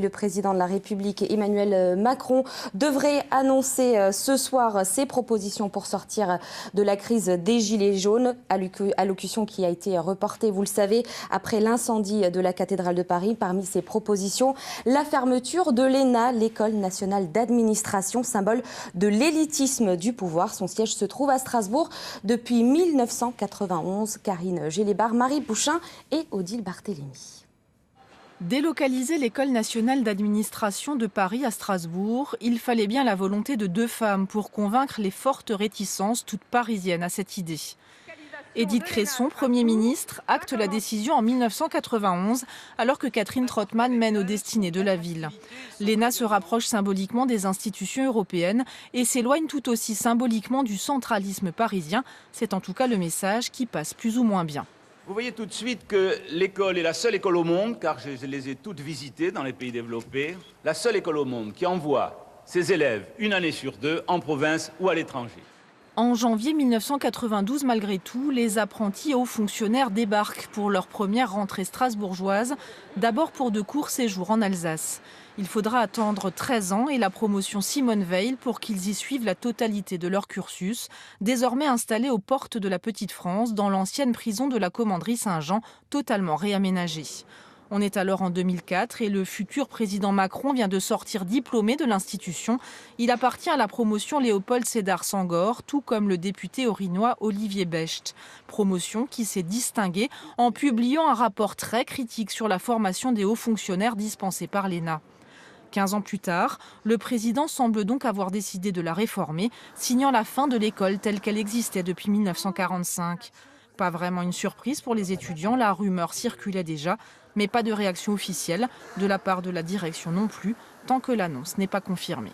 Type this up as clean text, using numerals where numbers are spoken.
Le président de la République, Emmanuel Macron, devrait annoncer ce soir ses propositions pour sortir de la crise des Gilets jaunes, allocution qui a été reportée, vous le savez, après l'incendie de la cathédrale de Paris. Parmi ses propositions, la fermeture de l'ENA, l'École nationale d'administration, symbole de l'élitisme du pouvoir. Son siège se trouve à Strasbourg depuis 1991. Karine Gélébar, Marie Bouchin et Odile Barthélémy. Délocaliser l'École nationale d'administration de Paris à Strasbourg, il fallait bien la volonté de deux femmes pour convaincre les fortes réticences toutes parisiennes à cette idée. Édith Cresson, Premier ministre, acte la décision en 1991, alors que Catherine Trottmann mène aux destinées de la ville. L'ENA se rapproche symboliquement des institutions européennes et s'éloigne tout aussi symboliquement du centralisme parisien. C'est en tout cas le message qui passe plus ou moins bien. Vous voyez tout de suite que l'école est la seule école au monde, car je les ai toutes visitées dans les pays développés, la seule école au monde qui envoie ses élèves une année sur deux en province ou à l'étranger. En janvier 1992, malgré tout, les apprentis hauts fonctionnaires débarquent pour leur première rentrée strasbourgeoise, d'abord pour de courts séjours en Alsace. Il faudra attendre 13 ans et la promotion Simone Veil pour qu'ils y suivent la totalité de leur cursus, désormais installés aux portes de la Petite France, dans l'ancienne prison de la Commanderie Saint-Jean, totalement réaménagée. On est alors en 2004 et le futur président Macron vient de sortir diplômé de l'institution. Il appartient à la promotion Léopold Sédar Senghor, tout comme le député orinois Olivier Becht. Promotion qui s'est distinguée en publiant un rapport très critique sur la formation des hauts fonctionnaires dispensés par l'ENA. 15 ans plus tard, le président semble donc avoir décidé de la réformer, signant la fin de l'école telle qu'elle existait depuis 1945. Pas vraiment une surprise pour les étudiants, la rumeur circulait déjà, mais pas de réaction officielle, de la part de la direction non plus, tant que l'annonce n'est pas confirmée.